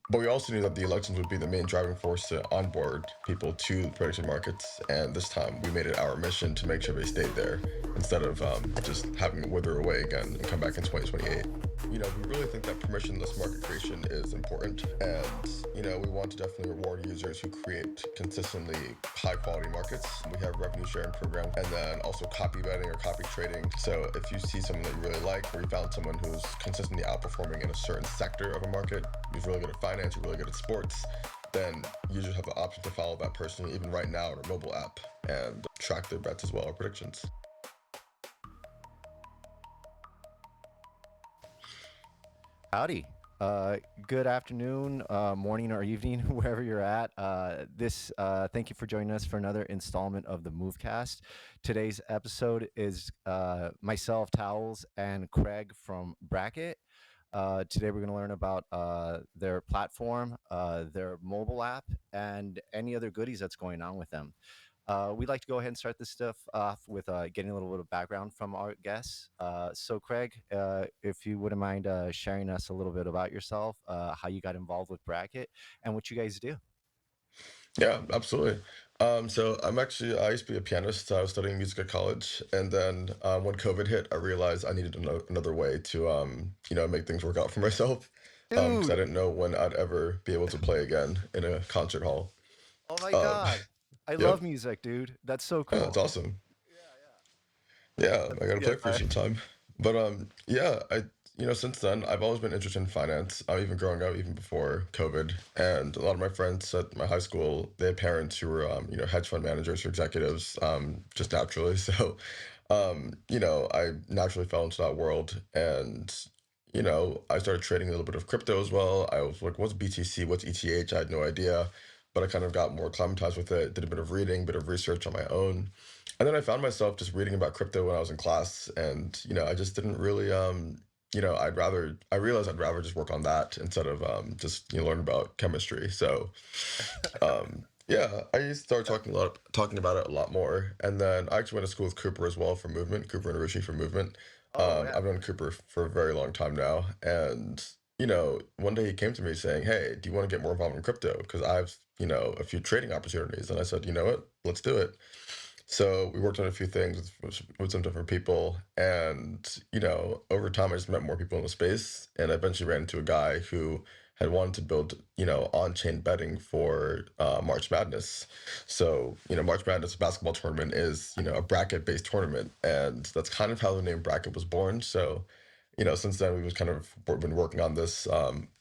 But we also knew that the elections would be the main driving force to onboard people to the prediction markets. And this time we made it our mission to make sure they stayed there instead of just having it wither away again and come back in 2028. We really think that permissionless market creation is important. And, we want to definitely reward users who create consistently high quality markets. We have revenue sharing programs and then also copy betting or copy trading. So if you see someone that you really like, or you found someone who's consistently outperforming in a certain sector of a market, who's really good at finance, who's really good at sports, then users have the option to follow that person even right now in a mobile app and track their bets as well or predictions. Howdy. Good afternoon, morning, or evening, wherever you're at. Thank you for joining us for another installment of the MOVECAST. Today's episode is myself, Towels, and Craig from Bracket. Today we're going to learn about their platform, their mobile app, and any other goodies that's going on with them. We'd like to go ahead and start this stuff off with getting a little bit of background from our guests. So, Craig, if you wouldn't mind sharing us a little bit about yourself, how you got involved with Bracket, and what you guys do. Yeah, absolutely. So I used to be a pianist. I was studying music at college, and then when COVID hit, I realized I needed another way to, make things work out for myself, because I Dude, didn't know when I'd ever be able to play again in a concert hall. oh my Um, God. I yep, love music, dude. That's so yeah, it's cool. awesome. Yeah, Yeah, I gotta yeah. play Yeah, for you sorry. sometime. But yeah, since then I've always been interested in finance. Even growing up, even before COVID, and a lot of my friends at my high school, they had parents who were, hedge fund managers or executives, just naturally. So, I naturally fell into that world, and I started trading a little bit of crypto as well. I was like, what's BTC? What's ETH? I had no idea, but I kind of got more acclimatized with it. Did a bit of reading, bit of research on my own, and then I found myself just reading about crypto when I was in class, and I just didn't really I realized I'd rather just work on that instead of just learn about chemistry. So yeah, I started talking about it a lot more, and then I actually went to school with Cooper as well for movement, Cooper University for movement. Oh, yeah. I've known Cooper for a very long time now, and one day he came to me saying, "Hey, do you want to get more involved in crypto? Because I have a few trading opportunities." And I said, "You know what? Let's do it." So we worked on a few things with some different people, and over time, I just met more people in the space, and I eventually ran into a guy who had wanted to build, on-chain betting for March Madness. So, March Madness basketball tournament is, a bracket-based tournament, and that's kind of how the name bracket was born. So, since then we've kind of been working on this.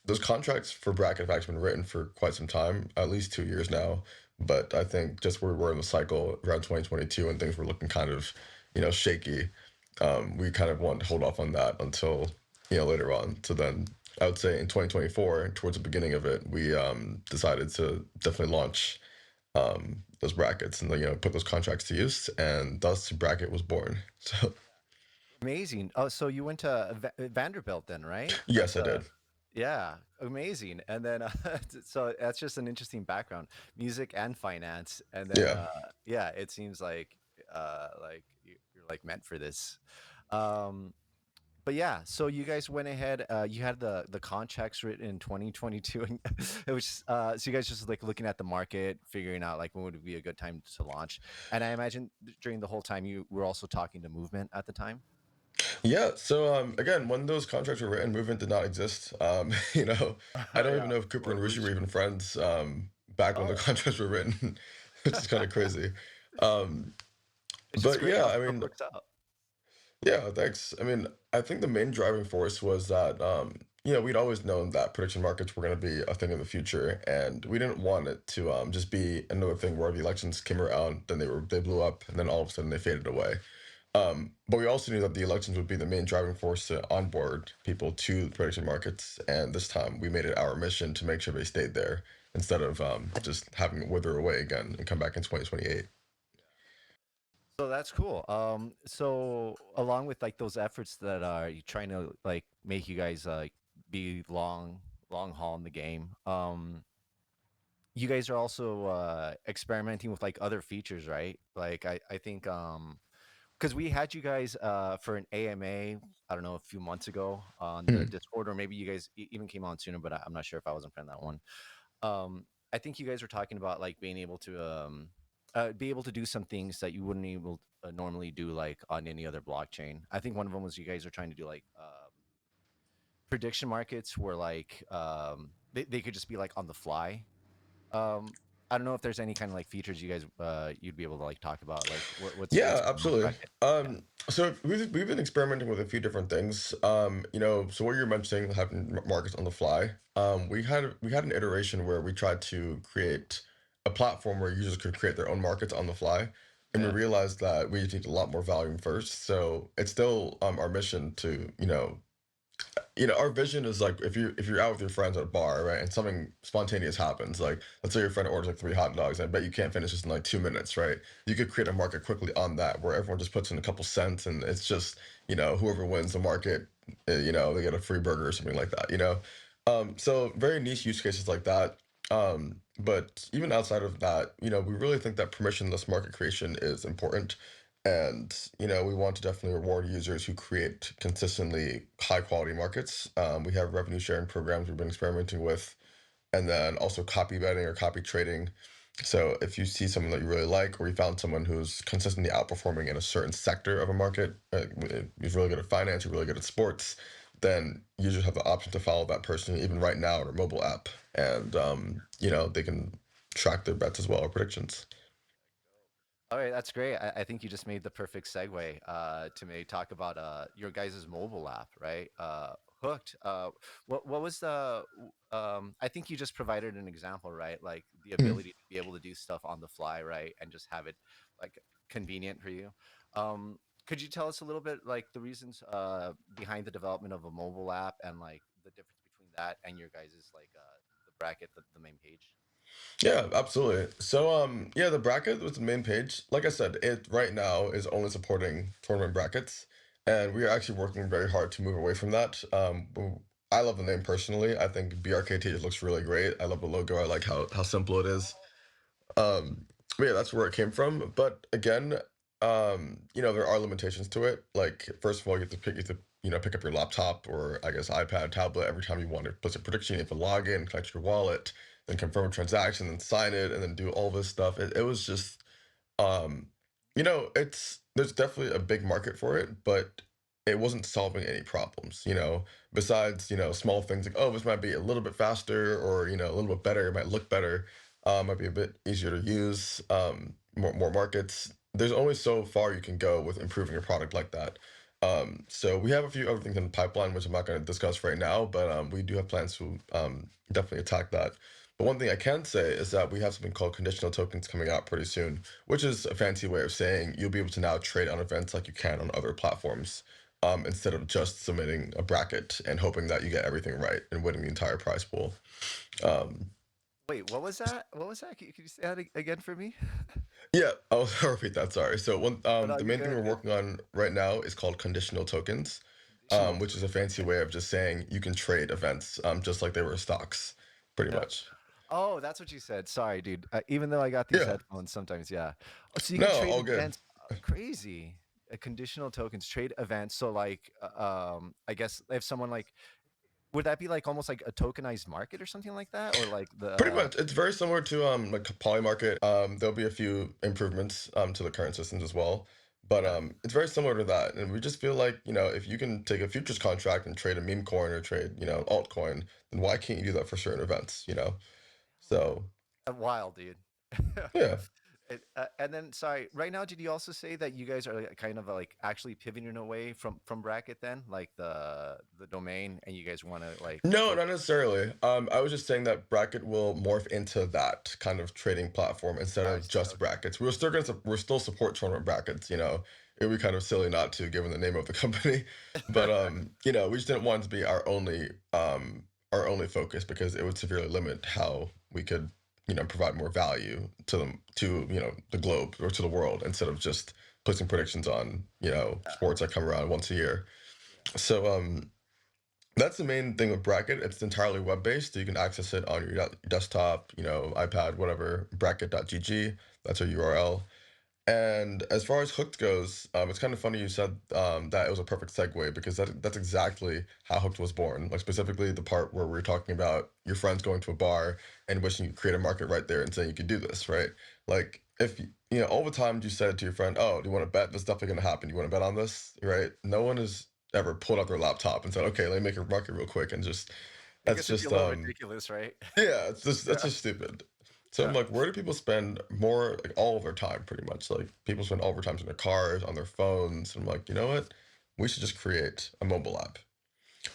Those contracts for bracket have actually been written for quite some time, at least 2 years now. But I think just where we were in the cycle around 2022 and things were looking kind of, shaky, we kind of wanted to hold off on that until, later on. So then I would say in 2024, towards the beginning of it, we decided to definitely launch those brackets and put those contracts to use, and thus bracket was born. So Amazing. Oh, so you went to Vanderbilt then, right? yes, I did. Yeah, amazing. And then, so that's just an interesting background, music and finance. And then, Yeah. yeah, it seems like you're like meant for this. Um, but yeah, so you guys went ahead. You had the contracts written in 2022, and it was so you guys just like looking at the market, figuring out like when would be a good time to launch. And I imagine during the whole time you were also talking to Movement at the time. Yeah, so again, when those contracts were written, movement did not exist. I don't even Yeah, know if Cooper or and Rishi were Roosh. even friends back when the Oh, contracts were written, which is kind of crazy. Um, it's just but great yeah, how I stuff mean, works out. yeah, thanks. I mean, I think the main driving force was that we'd always known that prediction markets were going to be a thing in the future, and we didn't want it to just be another thing where the elections came around, then they blew up, and then all of a sudden they faded away. But we also knew that the elections would be the main driving force to onboard people to the prediction markets, and this time we made it our mission to make sure they stayed there instead of just having it wither away again and come back in 2028. So that's cool. So along with like those efforts that are you trying to like make you guys be long haul in the game. You guys are also experimenting with like other features, right? Like I think because we had you guys for an AMA, I don't know, a few months ago on the Mhm. Discord, or maybe you guys even came on sooner, but I'm not sure if I was in front of that one. I think you guys were talking about like being able to be able to do some things that you wouldn't able normally do like on any other blockchain. I think one of them was you guys are trying to do like prediction markets where like they could just be like on the fly. Um, I don't know if there's any kind of like features you guys you'd be able to like talk about like what's Yeah, going on with absolutely. bracket. Yeah. So we've been experimenting with a few different things. So what you're mentioning, having markets on the fly. We had an iteration where we tried to create a platform where users could create their own markets on the fly, and we Yeah. realized that we need a lot more volume first. So it's still our mission to our vision is like if you're out with your friends at a bar, right, and something spontaneous happens, like let's say your friend orders like 3 hot dogs, and I bet you can't finish this in like 2 minutes, right? You could create a market quickly on that where everyone just puts in a couple cents, and it's just whoever wins the market, they get a free burger or something like that, so very niche use cases like that. But even outside of that, we really think that permissionless market creation is important. And we want to definitely reward users who create consistently high quality markets. We have revenue sharing programs we've been experimenting with, and then also copy betting or copy trading. So if you see someone that you really like, or you found someone who's consistently outperforming in a certain sector of a market, you're really good at finance, you're really good at sports, then users have the option to follow that person even right now on a mobile app, and they can track their bets as well or predictions. All right, that's great. I think you just made the perfect segue to maybe talk about your guys' mobile app, right? Hooked. What was the? I think you just provided an example, right? Like the Mhm. ability to be able to do stuff on the fly, right, and just have it like convenient for you. Could you tell us a little bit like the reasons behind the development of a mobile app and like the difference between that and your guys' like the bracket, the main page? Yeah, absolutely. So, yeah, the bracket was the main page. Like I said, it right now is only supporting tournament brackets, and we are actually working very hard to move away from that. I love the name personally. I think BRKT just looks really great. I love the logo. I like how simple it is. Um, but yeah, that's where it came from. But again, there are limitations to it. Like, first of all, you have to pick up your laptop or I guess iPad, tablet every time you want to place a prediction. You have to log in, connect your wallet, then confirm a transaction, then sign it, and then do all this stuff. It was just um, it's there's definitely a big market for it, but it wasn't solving any problems, besides, small things like, oh, this might be a little bit faster or, a little bit better, it might look better, might be a bit easier to use, more markets. There's only so far you can go with improving a product like that. So we have a few other things in the pipeline, which I'm not going to discuss right now, but we do have plans to definitely attack that. But one thing I can say is that we have something called conditional tokens coming out pretty soon, which is a fancy way of saying you'll be able to now trade on events like you can on other platforms, instead of just submitting a bracket and hoping that you get everything right and winning the entire prize pool. Um, Wait, what was that? What was that? Can you say that again for me? yeah, I'll repeat that. Sorry. So Oh, no, the you're main thing good. we're working on right now is called conditional tokens, Conditional which is a tokens. fancy Okay. way of just saying you can trade events, just like they were stocks, pretty Yeah. much. Oh, that's what you said. Sorry, dude. Even though I got these Yeah. headphones, sometimes, yeah. Oh, so you No, can trade all good. events. Crazy. Conditional tokens, trade events. So, like, I guess if someone like, would that be like almost like a tokenized market or something like that, or like the? Pretty much, it's very similar to like Polymarket. There'll be a few improvements to the current systems as well, but Yeah. it's very similar to that. And we just feel like if you can take a futures contract and trade a meme coin or trade altcoin, then why can't you do that for certain events? So Wild, dude. yeah. And then, sorry, right now, did you also say that you guys are like, kind of like actually pivoting away from bracket then, like the domain, and you guys want to like No, not focus? necessarily. I was just saying that Bracket will morph into that kind of trading platform instead I of see. just Okay. brackets. We're still support tournament brackets. It would be kind of silly not to, given the name of the company. But we just didn't want it to be our only focus because it would severely limit how we could provide more value to them to the globe or to the world instead of just placing predictions on Yeah. sports that come around once a year. Yeah. So that's the main thing with Bracket. It's entirely web-based, so you can access it on your desktop, iPad, whatever, bracket.gg. That's our URL. And as far as Hooked goes, it's kind of funny you said that it was a perfect segue because that's exactly how Hooked was born. Like specifically the part where we were talking about your friends going to a bar and wishing you could create a market right there and saying you could do this, right? Like if you know all the time you said to your friend, "Oh, do you want to bet? This is definitely going to happen. You want to bet on this?" Right? No one has ever pulled out their laptop and said, "Okay, let me make a market real quick," and just I that's guess it'd be a just little ridiculous, right? yeah, it's just that's Yeah, just stupid. So I'm yeah. like, where do people spend more, like all of their time, pretty much? Like people spend all their time in their cars, on their phones. And I'm like, you know what? We should just create a mobile app,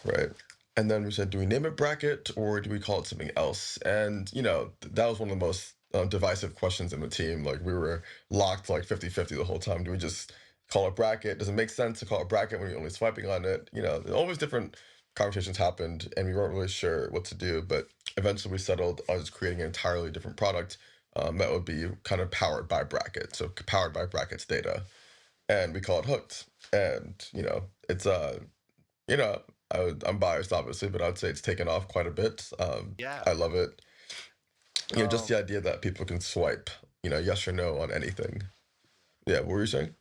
right? And then we said, do we name it Bracket or do we call it something else? And that was one of the most divisive questions in the team. Like we were locked like 50-50 the whole time. Do we just call it Bracket? Does it make sense to call it Bracket when you're only swiping on it? Always different conversations happened and we weren't really sure what to do. But eventually we settled on just creating an entirely different product that would be kind of powered by Bracket. So powered by Bracket's data. And we call it Hooked. And, it's you know, I'm biased, obviously, but I'd say it's taken off quite a bit. Yeah. I love it. Just Um, the idea that people can swipe, yes or no on anything. Yeah, what were you saying?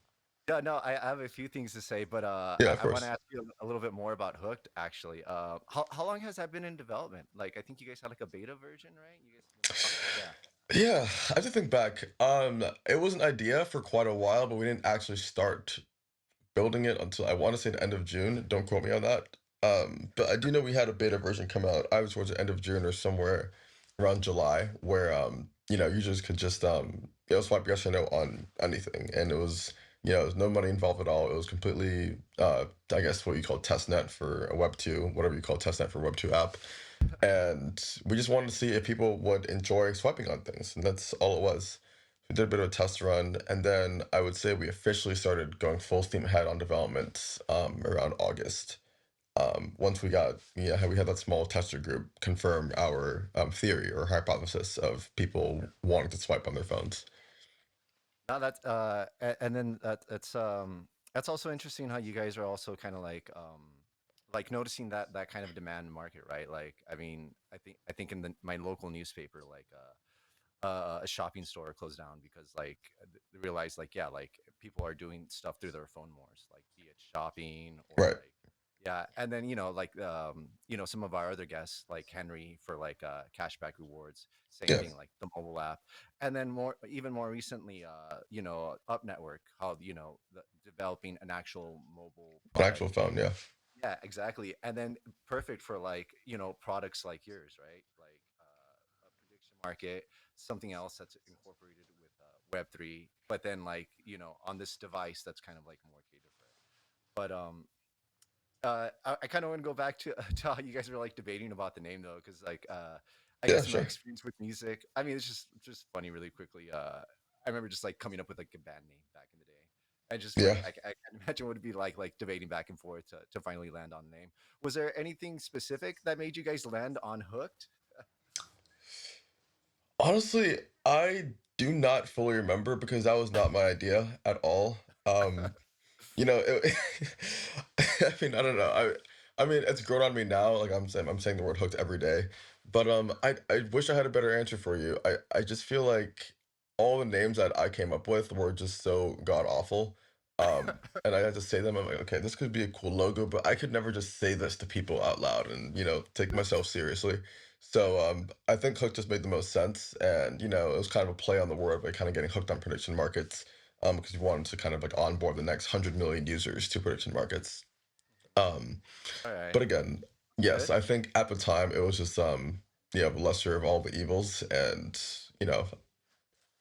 yeah, no, I have a few things to say, but Yeah, of I want to course. ask you a little bit more about Hooked, actually. How long has that been in development? Like, I think you guys had like a beta version, right? You guys, yeah. Yeah, I have to think back. It was an idea for quite a while, but we didn't actually start building it until I want to say the end of June. Don't quote me on that. But I do know we had a beta version come out. I was towards the end of June or somewhere around July, where users could just swipe yes or no on anything, and it was there's no money involved at all. It was completely I guess what you call testnet for a Web two, whatever you call testnet for a Web two app, and we just wanted to see if people would enjoy swiping on things, and that's all it was. We did a bit of a test run, and then I would say we officially started going full steam ahead on development around August. Once we had that small tester group confirm our theory or hypothesis of people wanting to swipe on their phones. No, that's and then that's also interesting how you guys are also kind of like noticing that kind of demand market, right? Like, I mean, I think in my local newspaper, like a shopping store closed down because like they realized like yeah, like people are doing stuff through their phone more, so, like be it shopping or Right. like yeah, and then like some of our other guests like Henry for like cashback rewards, same Yeah. thing like the mobile app, and then even more recently Up Network, how developing an actual mobile An actual product. phone. Yeah. Yeah, exactly. And then perfect for like, products like yours, right? Like a prediction market, something else that's incorporated with Web3, but then like, on this device that's kind of like more catered for it. But I kind of want to go back to, to how you guys were like debating about the name though, because like I Yeah. guess my Sure. experience with music, I mean, it's just funny really quickly. I remember just like coming up with like a band name back in the day. And just Yeah. like I can imagine what it'd be like debating back and forth to finally land on a name. Was there anything specific that made you guys land on Hooked? Honestly, I do not fully remember because that was not my idea at all. Um, it, I mean, I don't know. I mean, it's grown on me now. Like I'm saying the word hooked every day. But I wish I had a better answer for you. I just feel like all the names that I came up with were just so god awful. And I had to say them. I'm like, okay, this could be a cool logo, but I could never just say this to people out loud and take myself seriously. So I think Hook just made the most sense, and it was kind of a play on the word, by kind of getting hooked on prediction markets because you wanted to kind of like onboard the next 100 million users to prediction markets. Um, All right, but again, that's yes, good. I think at the time it was just the lesser of all the evils, and you know,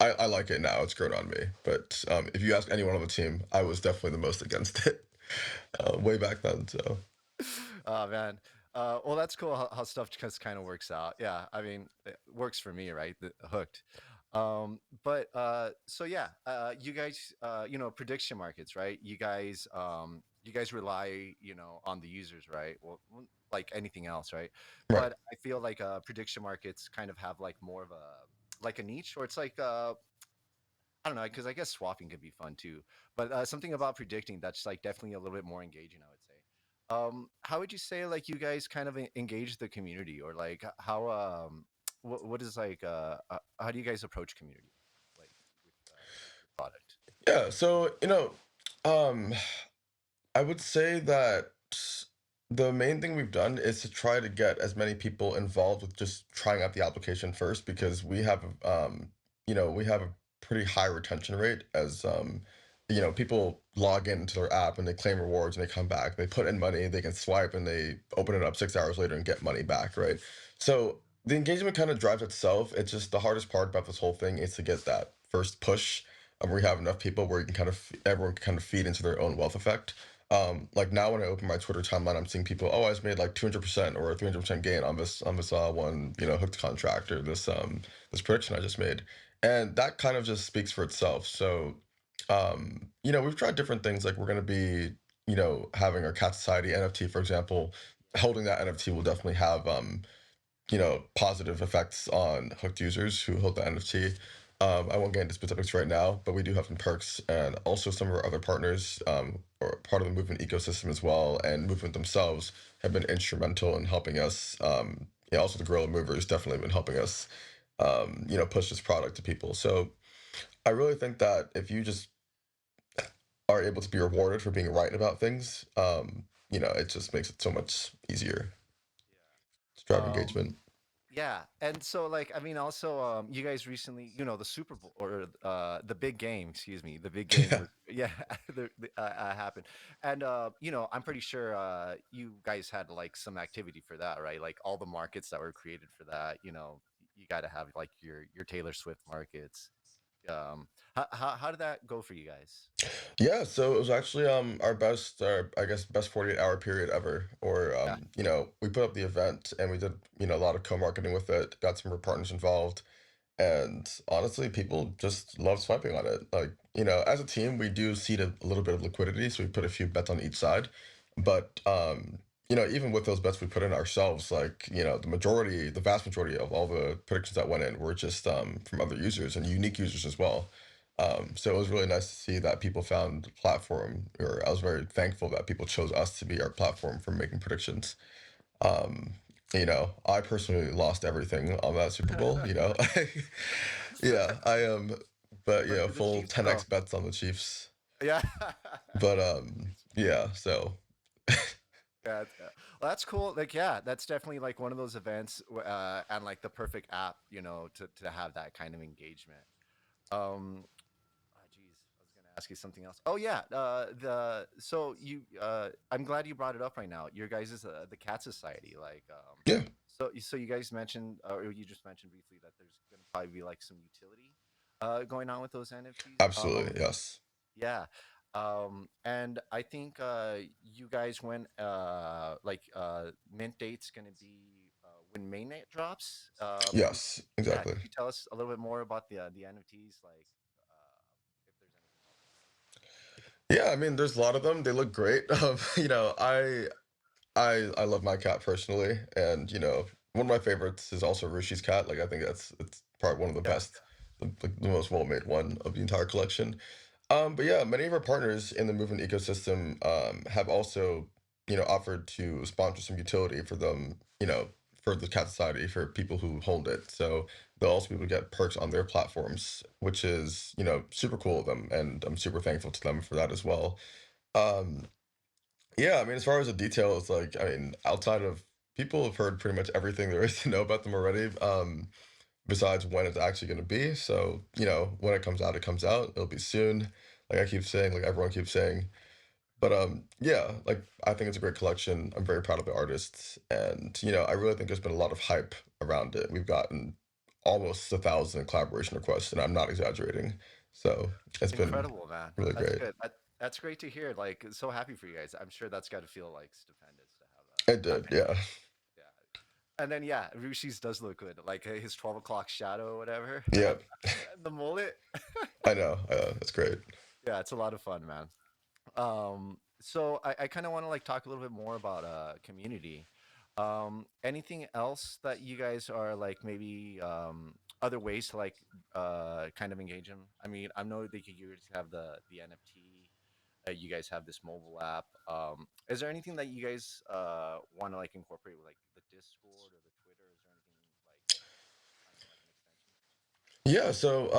I like it now. It's grown on me. But if you ask anyone on the team, I was definitely the most against it way back then. So Oh man. Well, that's cool how stuff just kind of works out. Yeah, I mean, it works for me, right? Hooked. But so yeah, you guys, prediction markets, right? You guys rely, on the users, right? Well, like anything else, right? right, But I feel like prediction markets kind of have like more of a niche, or it's like I don't know, because I guess swapping could be fun too. But something about predicting that's like definitely a little bit more engaging, I would say. How would you say like you guys kind of engage the community, or like how what is like how do you guys approach community like with your product? Yeah, so, um, I would say that the main thing we've done is to try to get as many people involved with just trying out the application first because we have a pretty high retention rate as people log into their app and they claim rewards and they come back, they put in money, they can swipe and they open it up 6 hours later and get money back, right? So the engagement kind of drives itself. It's just the hardest part about this whole thing is to get that first push where you have enough people where you can everyone can kind of feed into their own wealth effect. Like now when I open my Twitter timeline, I'm seeing people, oh, I just made like 200% or a 300% gain on this one, hooked contract or this prediction I just made. And that kind of just speaks for itself. So, we've tried different things. Like we're gonna be, having our Cat Society NFT, for example. Holding that NFT will definitely have positive effects on hooked users who hold the NFT. I won't get into specifics right now, but we do have some perks, and also some of our other partners, or part of the movement ecosystem as well, and movement themselves have been instrumental in helping us. Yeah, also the Guerrilla Movers definitely been helping us, push this product to people. So I really think that if you just are able to be rewarded for being right about things, it just makes it so much easier to Yeah. drive engagement. Yeah, and so like I mean, also you guys recently, the Super Bowl or the big game, excuse me, the big game Yeah. was yeah, happened, and I'm pretty sure you guys had like some activity for that, right? Like all the markets that were created for that, you got to have like your Taylor Swift markets. How did that go for you guys? Yeah, so it was actually our best I guess best 48-hour period ever. Or Yeah, we put up the event and we did, a lot of co-marketing with it, got some of our partners involved, and honestly, people just love swiping on it. Like, as a team, we do seed a little bit of liquidity, so we put a few bets on each side. But even with those bets we put in ourselves, like, the vast majority of all the predictions that went in were just from other users and unique users as well. So it was really nice to see that people found the platform, or I was very thankful that people chose us to be our platform for making predictions. Um, I personally lost everything on that Super Bowl, Yeah, but but did the full Chiefs 10x though? bets on the Chiefs. Yeah. But yeah, so Yeah, well, that's cool. Like, yeah, that's definitely like one of those events, and like the perfect app, to have that kind of engagement. Geez, I was gonna ask you something else. Oh yeah, the so you, I'm glad you brought it up right now. Your guys is the Cat Society, like, yeah, so you guys mentioned, or you just mentioned briefly that there's gonna probably be like some utility, going on with those NFTs. absolutely, yes. Yeah. And I think you guys when like mint date's gonna be when mainnet drops. Yes, Yeah, exactly. could you tell us a little bit more about the NFTs, like if there's anything else? Yeah, I mean, there's a lot of them. They look great. I love my cat personally, and one of my favorites is also Rishi's cat. Like I think it's probably one of the Yeah, best, the most well-made one of the entire collection. But yeah, many of our partners in the movement ecosystem have also, offered to sponsor some utility for them, for the Cat Society for people who hold it. So they'll also be able to get perks on their platforms, which is, super cool of them, and I'm super thankful to them for that as well. Um, yeah, I mean, as far as the details, like, I mean, outside of people have heard pretty much everything there is to know about them already, besides when it's actually going to be. So, when it comes out, it comes out. It'll be soon. Like I keep saying, like everyone keeps saying. But yeah, like I think it's a great collection. I'm very proud of the artists, and I really think there's been a lot of hype around it. We've gotten almost 1,000 collaboration requests, and I'm not exaggerating. So it's been incredible, man. really That's great. good. That's great to hear. Like, so happy for you guys. I'm sure that's got to feel like stupendous to have It that did, many. yeah. Yeah. And then yeah, Rushi's does look good. Like his 12 o'clock shadow or whatever. Yep, And the mullet. I know. It's great. Yeah, it's a lot of fun, man. So I kind of want to like talk a little bit more about community. Anything else that you guys are like maybe other ways to like kind of engage them? I mean, I know that you guys have the NFT. You guys have this mobile app. Is there anything that you guys want to like incorporate with like the Discord or the Twitter? Is there anything like kind of like an extension? Yeah, so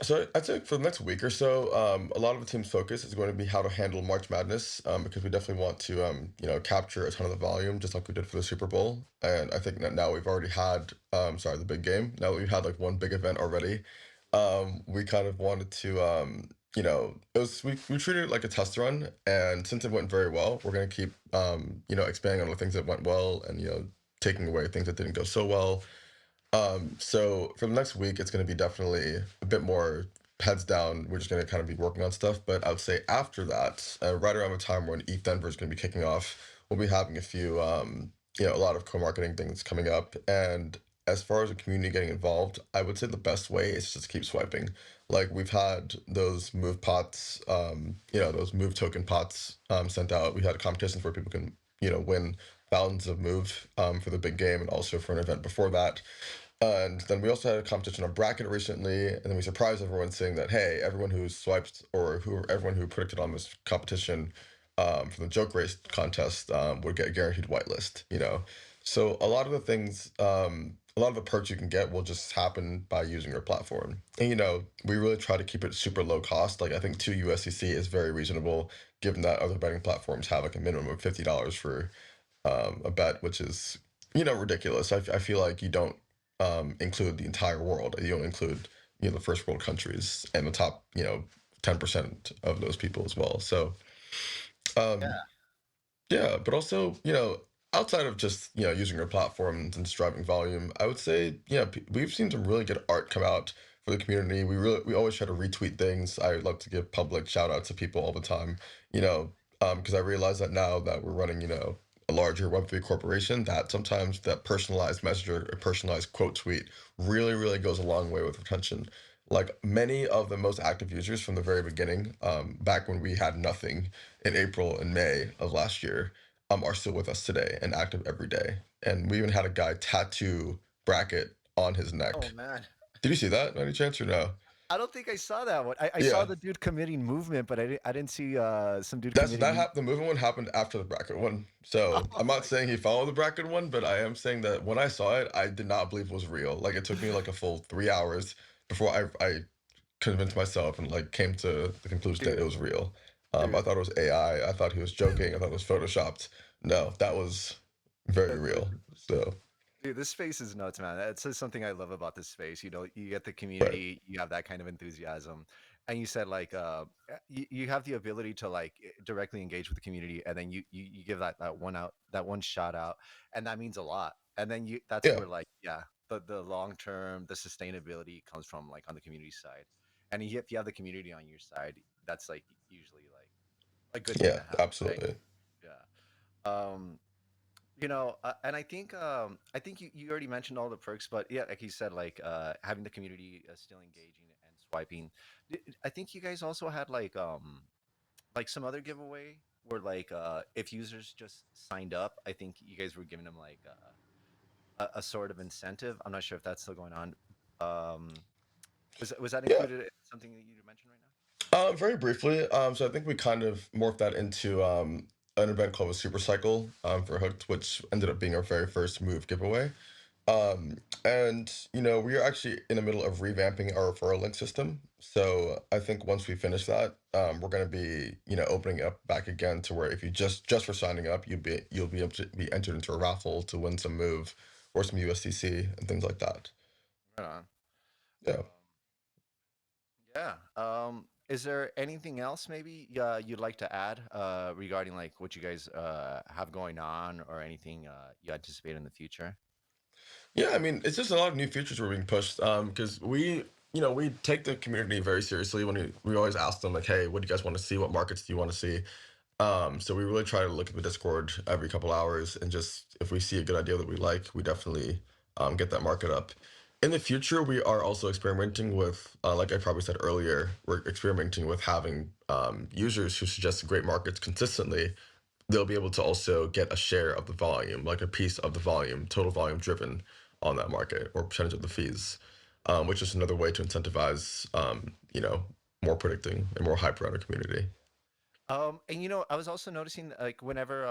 So I'd say for the next week or so, a lot of the team's focus is going to be how to handle March Madness, because we definitely want to, capture a ton of the volume, just like we did for the Super Bowl. And I think that now we've already had, sorry, the big game. Now that we've had like one big event already, we kind of wanted to, we treated it like a test run, and since it went very well, we're going to keep, expanding on the things that went well, and taking away things that didn't go so well. So for the next week, it's going to be definitely a bit more heads down. We're just going to kind of be working on stuff. But I would say after that, right around the time when ETH Denver is going to be kicking off, we'll be having a few, a lot of co-marketing things coming up. And as far as the community getting involved, I would say the best way is just keep swiping. Like we've had those move pots, those move token pots sent out. We had competitions where people can, win thousands of move for the big game and also for an event before that. And then we also had a competition on bracket recently, and then we surprised everyone saying that, hey, everyone who swiped or everyone who predicted on this competition from the joke race contest would get a guaranteed whitelist. So a lot of the things, a lot of the perks you can get will just happen by using your platform. And we really try to keep it super low cost. Like I think 2 USDC is very reasonable, given that other betting platforms have like a minimum of $50 for a bet, which is ridiculous. I feel like you don't include the entire world. You don't include the first world countries and the top 10% of those people as well. So um, yeah, but also, outside of just, using your platforms and just driving volume, I would say, we've seen some really good art come out for the community. We always try to retweet things. I love to give public shout outs to people all the time, because I realize that now that we're running, a larger Web3 corporation, that sometimes that personalized message or a personalized quote tweet really, really goes a long way with retention. Like many of the most active users from the very beginning, back when we had nothing in April and May of last year, are still with us today and active every day. And we even had a guy tattoo bracket on his Oh neck. man. Did you see that? Any chance or no? I don't think I saw that one. I saw Yeah, the dude committing movement, but I didn't see some dude that's committing that move. happened. The moving one happened after the bracket one. So Oh I'm not my saying he god. followed the bracket one, but I am saying that when I saw it, I did not believe it was real. Like it took me like a full 3 hours before I convinced myself and like came to the conclusion that it Dude, was real. I dude. thought it was AI. I thought he was joking. I thought it was photoshopped. No, that was very That's real. So, Dude, this space is nuts, man. That's just something I love about this space. You get the right. community, you have that kind of enthusiasm, and you said like you have the ability to like directly engage with the community, and then you give that one out, that one shot out, and that means a lot. And then you that's Yeah. where like the long term, the sustainability comes from like on the community side. And if you have the community on your side, that's like usually like a good thing Yeah, to have, right? absolutely. Yeah. Um, and I think you already mentioned all the perks, but yeah, like you said, like having the community still engaging and swiping. I think you guys also had like some other giveaway where like if users just signed up, I think you guys were giving them like a sort of incentive. I'm not sure if that's still going on. Um, was that Yeah. included in something that you mentioned right now? Very briefly, so I think we kind of morphed that into an event called a Super Cycle for Hooked, which ended up being our very first move giveaway. And we are actually in the middle of revamping our referral link system. So I think once we finish that, we're going to be, opening it up back again to where if you just for signing up, you'll be able to be entered into a raffle to win some move or some USDC and things like that. Right on. Yeah. Yeah. Is there anything else maybe you'd like to add regarding like what you guys have going on or anything you anticipate in the future? Yeah, I mean, it's just a lot of new features were being pushed. Because we take the community very seriously when we always ask them like, hey, what do you guys want to see? What markets do you want to see? So we really try to look at the Discord every couple hours and just if we see a good idea that we like, we definitely get that market up. In the future, we are also experimenting with, like I probably said earlier, we're experimenting with having users who suggest great markets consistently. They'll be able to also get a share of the volume, like a piece of the volume, total volume driven on that market or percentage of the fees, which is another way to incentivize, more predicting and more hype around our community. And I was also noticing like whenever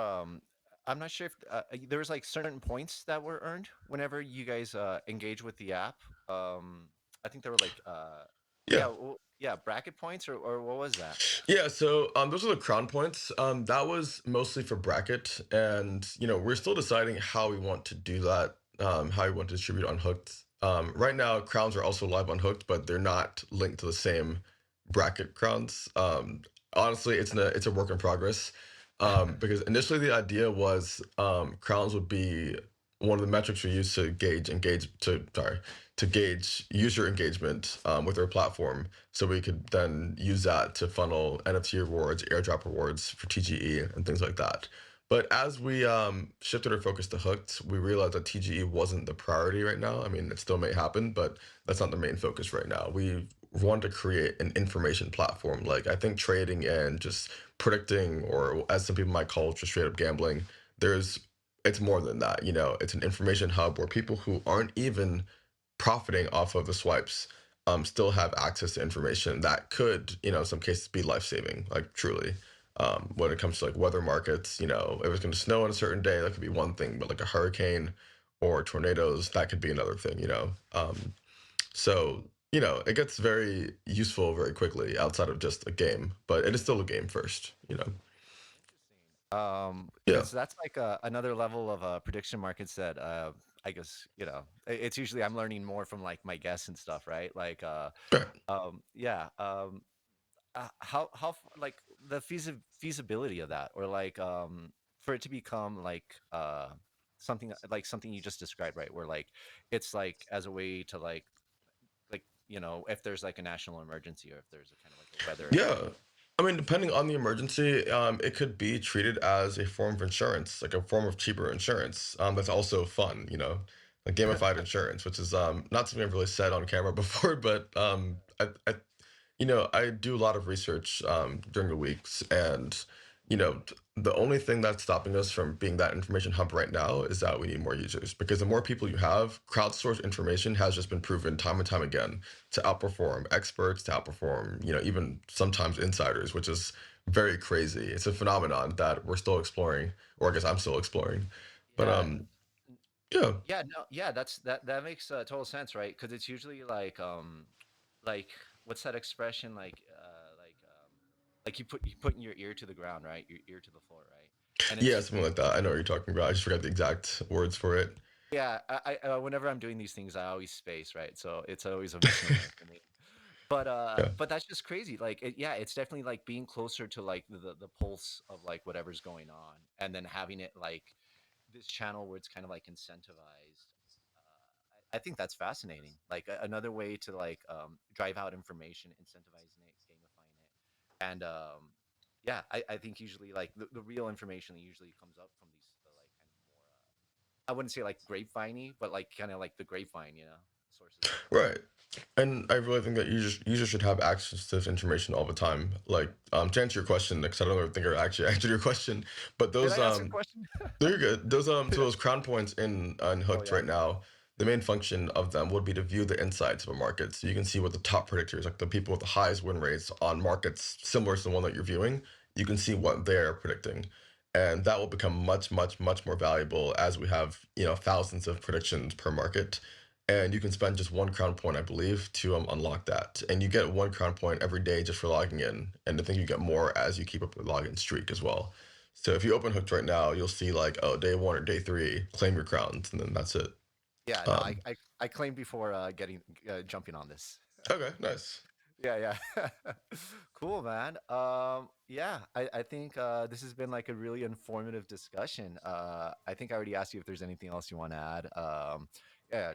I'm not sure if there was like certain points that were earned whenever you guys engage with the app. I think there were like Yeah. Yeah, bracket points or what was that? Yeah, so those are the crown points. That was mostly for bracket, and we're still deciding how we want to do that, how we want to distribute on Hooked. Right now, crowns are also live on Hooked, but they're not linked to the same bracket crowns. Honestly, it's a work in progress, because initially the idea was crowns would be one of the metrics we use to gauge user engagement with our platform, so we could then use that to funnel NFT rewards, airdrop rewards for TGE and things like that. But as we shifted our focus to Hooked, we realized that TGE wasn't the priority right now. I mean, it still may happen, but that's not the main focus right now. We want to create an information platform. Like, I think trading and just predicting, or as some people might call it, just straight up gambling, there's it's more than that. It's an information hub where people who aren't even profiting off of the swipes still have access to information that could, in some cases, be life saving, like truly. When it comes to like weather markets, if it's going to snow on a certain day, that could be one thing, but like a hurricane or tornadoes, that could be another thing. So, it gets very useful very quickly outside of just a game, but it is still a game first. Interesting. Yeah. Because that's like another level of prediction markets that I guess it's usually I'm learning more from like my guests and stuff, right? Like Right. yeah. Like the feasibility of that, or like for it to become like something you just described, right? Where like it's like as a way to like if there's like a national emergency, or if there's a kind of like a weather event. Yeah. I mean, depending on the emergency, it could be treated as a form of insurance, like a form of cheaper insurance. That's also fun, like gamified insurance, which is not something I've really said on camera before, but I do a lot of research during the weeks, and the only thing that's stopping us from being that information hub right now is that we need more users. Because the more people you have, crowdsourced information has just been proven time and time again to outperform experts, to outperform even sometimes insiders, which is very crazy. It's a phenomenon that we're still exploring, or I guess I'm still exploring. But Yeah. yeah, Yeah, no, yeah, that makes total sense, right? Because it's usually like what's that expression like you putting your ear to the ground, right? Your ear to the floor, right? And yeah, it's something like that. I know what you're talking about. I just forgot the exact words for it. yeah, whenever I'm doing these things, I always space, right? So it's always a misnomer for me. Yeah. But that's just crazy. Like yeah, it's definitely like being closer to like the pulse of like whatever's going on, and then having it like this channel where it's kind of like incentivized. I think that's fascinating. Like another way to like drive out information, incentivizing it, gamifying it, and yeah, I think usually like the real information that usually comes up from these like kind of more I wouldn't say like grapeviney, but like kind of like the grapevine, sources of information. Right. And I really think that users should have access to this information all the time. Like, to answer your question, because I don't really think I actually answered your question, but Did those I answer the question? they're good. Those so Yeah. those crown points in Oh Unhooked yeah. right now, the main function of them would be to view the insights of a market. So you can see what the top predictors, like the people with the highest win rates on markets similar to the one that you're viewing, you can see what they're predicting. And that will become much, much, much more valuable as we have, thousands of predictions per market. And you can spend just one crown point, I believe, to unlock that. And you get one crown point every day just for logging in. And I think you get more as you keep up the login streak as well. So if you open Hooked right now, you'll see like, oh, day one or day three, claim your crowns, and then that's it. Yeah, no, Um, I claimed before getting jumping on this. okay, nice. Yeah, yeah. Cool, man. Yeah, I think this has been like a really informative discussion. I think I already asked you if there's anything else you want to add. Yeah,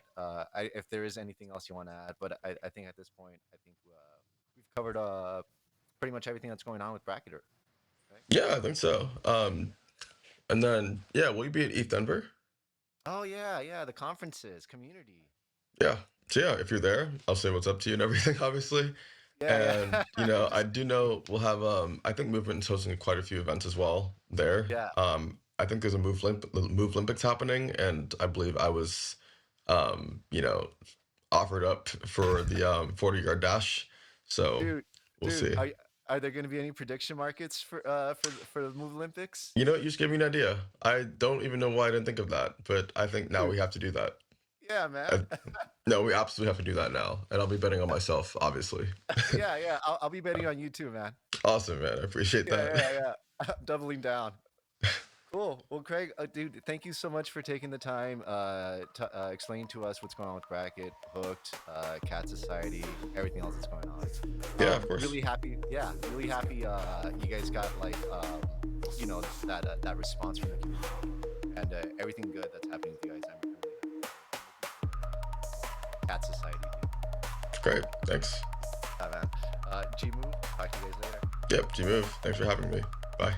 if there is anything else you want to add, but I think at this point, I think we've covered pretty much everything that's going on with Bracketer, right? Yeah, I think so. And then yeah, will you be at ETH Denver? Oh yeah, yeah. The conferences, community. Yeah. So yeah, if you're there, I'll say what's up to you and everything, obviously. Yeah, And yeah. I Just do know we'll have I think Movement is hosting quite a few events as well there. yeah. I think there's a Move Olympics happening, and I believe I was um, you know, offered up for the 40-yard dash. So Dude, we'll dude, see. are there going to be any prediction markets for the Move Olympics? You know what? You just gave me an idea. I don't even know why I didn't think of that, but I think now Dude, we have to do that. Yeah, man. I, no, we absolutely have to do that now, and I'll be betting on myself, obviously. Yeah, yeah. I'll be betting on you too, man. Awesome, man. I appreciate Yeah, that. yeah, yeah. Doubling down. Cool. Well, Craig, dude, thank you so much for taking the time to explain to us what's going on with Bracket, Hooked, Cat Society, everything else that's going on. Yeah, of course. Really happy. Yeah, really happy. You guys got like, that response from the community and everything good that's happening with you guys. I'm really happy. Cat Society, dude. Great. Thanks. Yeah, man. G Move. Talk to you guys later. Yep, G Move. Thanks for having me. Bye.